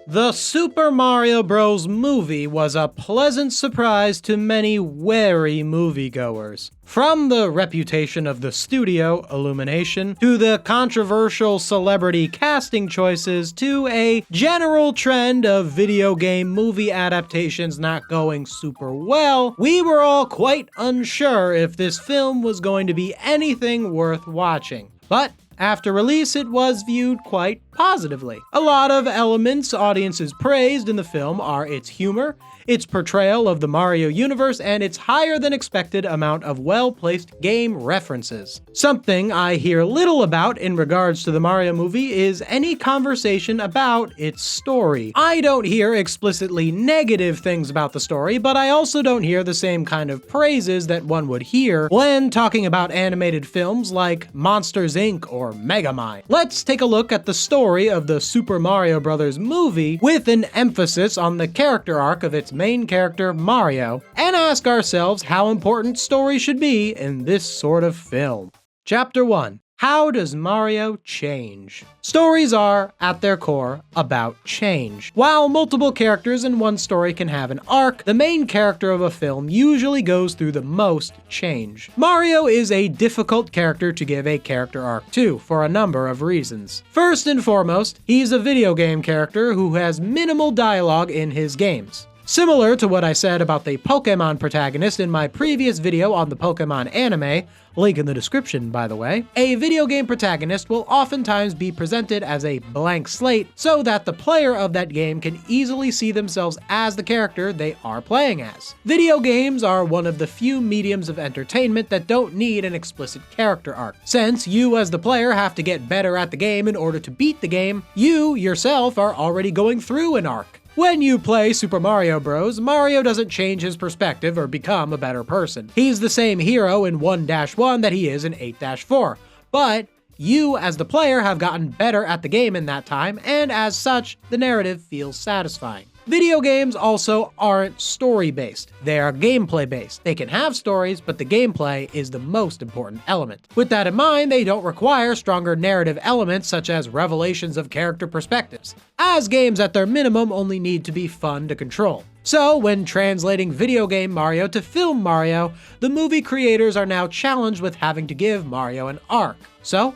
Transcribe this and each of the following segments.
The Super Mario Bros. Movie was a pleasant surprise to many wary moviegoers. From the reputation of the studio, Illumination, to the controversial celebrity casting choices, to a general trend of video game movie adaptations not going super well, we were all quite unsure if this film was going to be anything worth watching. But after release, it was viewed quite positively. A lot of elements audiences praised in the film are its humor, its portrayal of the Mario universe, and its higher than expected amount of well-placed game references. Something I hear little about in regards to the Mario movie is any conversation about its story. I don't hear explicitly negative things about the story, but I also don't hear the same kind of praises that one would hear when talking about animated films like Monsters, Inc. or Megamind. Let's take a look at the story of the Super Mario Bros. Movie with an emphasis on the character arc of its main character, Mario, and ask ourselves how important story should be in this sort of film. Chapter 1. How does Mario change? Stories are, at their core, about change. While multiple characters in one story can have an arc, the main character of a film usually goes through the most change. Mario is a difficult character to give a character arc to, for a number of reasons. First and foremost, he's a video game character who has minimal dialogue in his games. Similar to what I said about the Pokemon protagonist in my previous video on the Pokemon anime, link in the description by the way, a video game protagonist will oftentimes be presented as a blank slate so that the player of that game can easily see themselves as the character they are playing as. Video games are one of the few mediums of entertainment that don't need an explicit character arc. Since you as the player have to get better at the game in order to beat the game, you yourself are already going through an arc. When you play Super Mario Bros., Mario doesn't change his perspective or become a better person. He's the same hero in 1-1 that he is in 8-4, but you as the player have gotten better at the game in that time, and as such, the narrative feels satisfying. Video games also aren't story-based. They are gameplay-based. They can have stories, but the gameplay is the most important element. With that in mind, they don't require stronger narrative elements such as revelations of character perspectives, as games at their minimum only need to be fun to control. So, when translating video game Mario to film Mario, the movie creators are now challenged with having to give Mario an arc. So,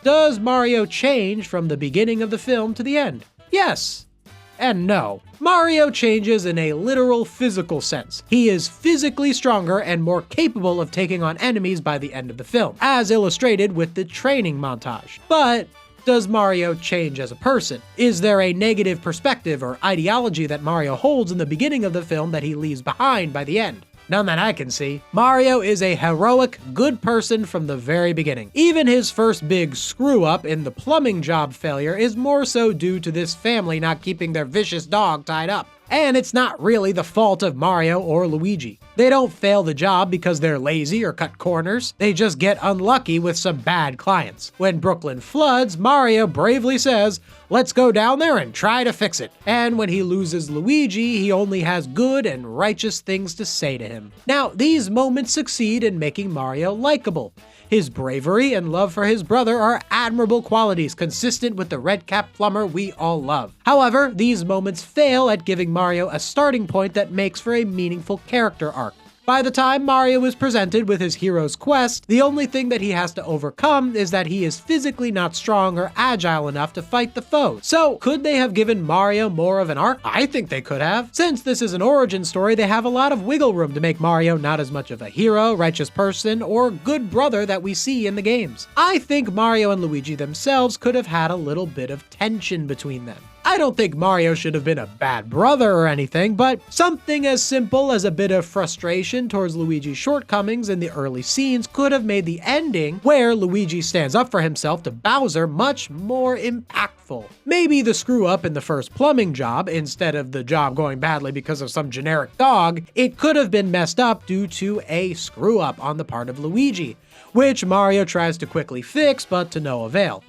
does Mario change from the beginning of the film to the end? Yes. And no. Mario changes in a literal physical sense. He is physically stronger and more capable of taking on enemies by the end of the film, as illustrated with the training montage. But does Mario change as a person? Is there a negative perspective or ideology that Mario holds in the beginning of the film that he leaves behind by the end? None that I can see. Mario is a heroic, good person from the very beginning. Even his first big screw-up in the plumbing job failure is more so due to this family not keeping their vicious dog tied up. And it's not really the fault of Mario or Luigi. They don't fail the job because they're lazy or cut corners. They just get unlucky with some bad clients. When Brooklyn floods, Mario bravely says, "Let's go down there and try to fix it." And when he loses Luigi, he only has good and righteous things to say to him. Now, these moments succeed in making Mario likable. His bravery and love for his brother are admirable qualities consistent with the red-capped plumber we all love. However, these moments fail at giving Mario a starting point that makes for a meaningful character arc. By the time Mario is presented with his hero's quest, the only thing that he has to overcome is that he is physically not strong or agile enough to fight the foes. So, could they have given Mario more of an arc? I think they could have. Since this is an origin story, they have a lot of wiggle room to make Mario not as much of a hero, righteous person, or good brother that we see in the games. I think Mario and Luigi themselves could have had a little bit of tension between them. I don't think Mario should have been a bad brother or anything, but something as simple as a bit of frustration towards Luigi's shortcomings in the early scenes could have made the ending, where Luigi stands up for himself to Bowser, much more impactful. Maybe the screw-up in the first plumbing job, instead of the job going badly because of some generic dog, it could have been messed up due to a screw-up on the part of Luigi, which Mario tries to quickly fix, but to no avail.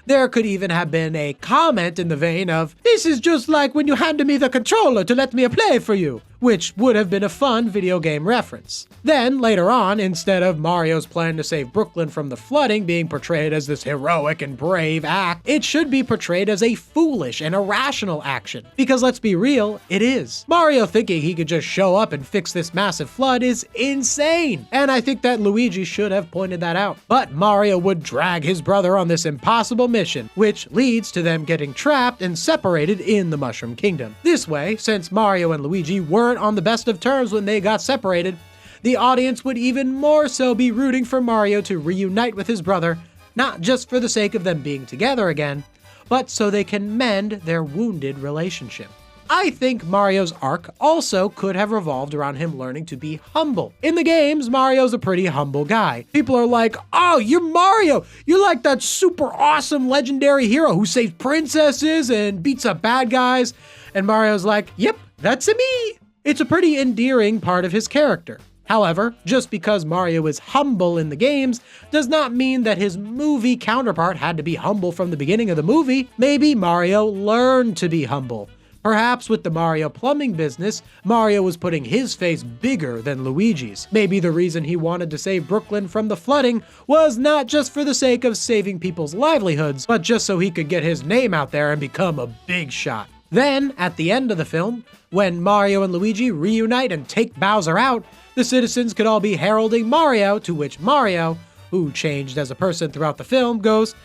There could even have been a comment in the vein of, "This is just like when you handed me the controller to let me play for you," which would have been a fun video game reference. Then, later on, instead of Mario's plan to save Brooklyn from the flooding being portrayed as this heroic and brave act, it should be portrayed as a foolish and irrational action. Because let's be real, it is. Mario thinking he could just show up and fix this massive flood is insane, and I think that Luigi should have pointed that out. But Mario would drag his brother on this impossible mission, which leads to them getting trapped and separated in the Mushroom Kingdom. This way, since Mario and Luigi weren't on the best of terms when they got separated, the audience would even more so be rooting for Mario to reunite with his brother, not just for the sake of them being together again, but so they can mend their wounded relationship. I think Mario's arc also could have revolved around him learning to be humble. In the games, Mario's a pretty humble guy. People are like, oh, you're Mario! You're like that super awesome legendary hero who saves princesses and beats up bad guys. And Mario's like, yep, that's me! It's a pretty endearing part of his character. However, just because Mario is humble in the games does not mean that his movie counterpart had to be humble from the beginning of the movie. Maybe Mario learned to be humble. Perhaps with the Mario plumbing business, Mario was putting his face bigger than Luigi's. Maybe the reason he wanted to save Brooklyn from the flooding was not just for the sake of saving people's livelihoods, but just so he could get his name out there and become a big shot. Then, at the end of the film, when Mario and Luigi reunite and take Bowser out, the citizens could all be heralding Mario, to which Mario, who changed as a person throughout the film, goes,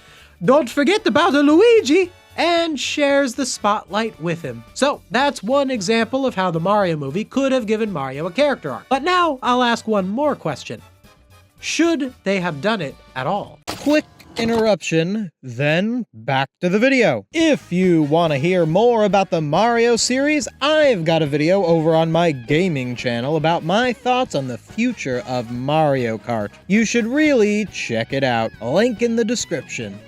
"Don't forget about the Luigi!" and shares the spotlight with him. So that's one example of how the Mario movie could have given Mario a character arc. But now I'll ask one more question. Should they have done it at all? Quick interruption, then back to the video. If you want to hear more about the Mario series, I've got a video over on my gaming channel about my thoughts on the future of Mario Kart. You should really check it out. Link in the description.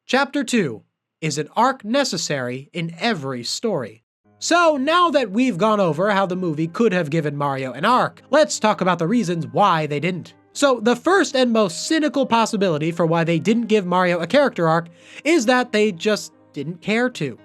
Chapter 2. Is an arc necessary in every story? So now that we've gone over how the movie could have given Mario an arc, let's talk about the reasons why they didn't. So the first and most cynical possibility for why they didn't give Mario a character arc is that they just didn't care to.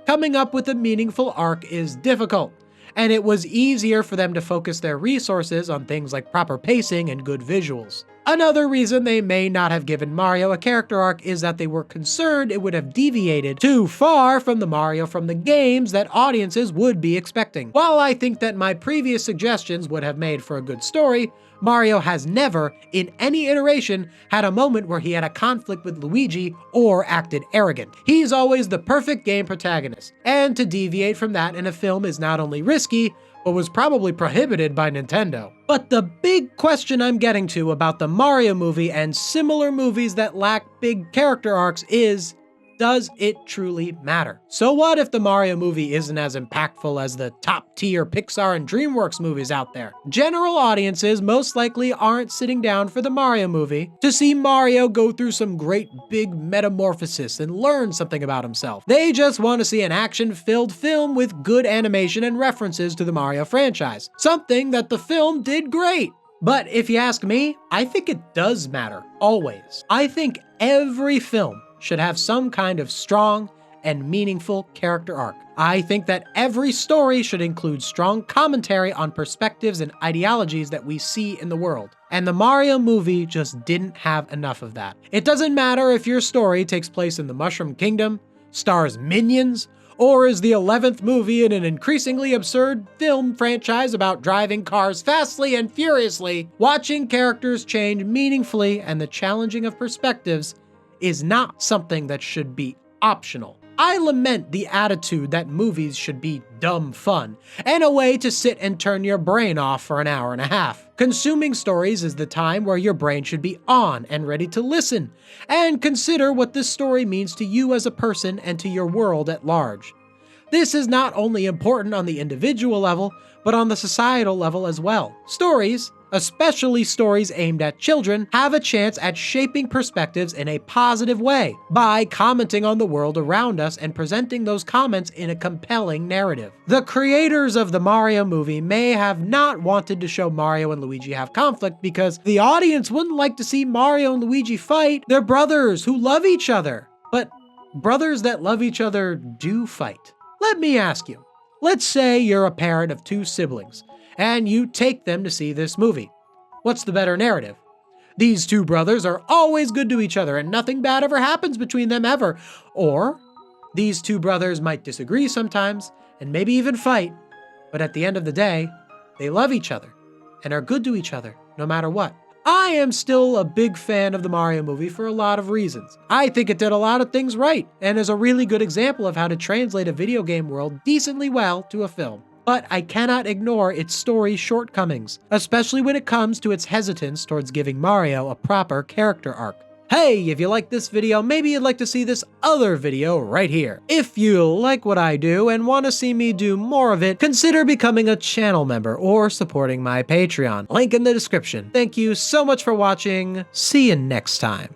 Coming up with a meaningful arc is difficult, and it was easier for them to focus their resources on things like proper pacing and good visuals. Another reason they may not have given Mario a character arc is that they were concerned it would have deviated too far from the Mario from the games that audiences would be expecting. While I think that my previous suggestions would have made for a good story, Mario has never, in any iteration, had a moment where he had a conflict with Luigi or acted arrogant. He's always the perfect game protagonist, and to deviate from that in a film is not only risky, but was probably prohibited by Nintendo. But the big question I'm getting to about the Mario movie and similar movies that lack big character arcs is, does it truly matter? So what if the Mario movie isn't as impactful as the top-tier Pixar and DreamWorks movies out there? General audiences most likely aren't sitting down for the Mario movie to see Mario go through some great big metamorphosis and learn something about himself. They just want to see an action-filled film with good animation and references to the Mario franchise, something that the film did great. But if you ask me, I think it does matter, always. I think every film should have some kind of strong and meaningful character arc. I think that every story should include strong commentary on perspectives and ideologies that we see in the world. And the Mario movie just didn't have enough of that. It doesn't matter if your story takes place in the Mushroom Kingdom, stars minions, or is the 11th movie in an increasingly absurd film franchise about driving cars fastly and furiously. Watching characters change meaningfully and the challenging of perspectives is not something that should be optional. I lament the attitude that movies should be dumb fun, and a way to sit and turn your brain off for an hour and a half. Consuming stories is the time where your brain should be on and ready to listen, and consider what this story means to you as a person and to your world at large. This is not only important on the individual level, but on the societal level as well. Stories, especially stories aimed at children, have a chance at shaping perspectives in a positive way by commenting on the world around us and presenting those comments in a compelling narrative. The creators of the Mario movie may have not wanted to show Mario and Luigi have conflict because the audience wouldn't like to see Mario and Luigi fight. They're brothers who love each other. But brothers that love each other do fight. Let me ask you, Let's say you're a parent of 2 siblings, and you take them to see this movie. What's the better narrative? These 2 brothers are always good to each other and nothing bad ever happens between them ever. Or, these 2 brothers might disagree sometimes, and maybe even fight, but at the end of the day, they love each other and are good to each other no matter what. I am still a big fan of the Mario movie for a lot of reasons. I think it did a lot of things right, and is a really good example of how to translate a video game world decently well to a film. But I cannot ignore its story shortcomings, especially when it comes to its hesitance towards giving Mario a proper character arc. Hey, if you like this video, maybe you'd like to see this other video right here. If you like what I do and want to see me do more of it, consider becoming a channel member or supporting my Patreon. Link in the description. Thank you so much for watching. See you next time.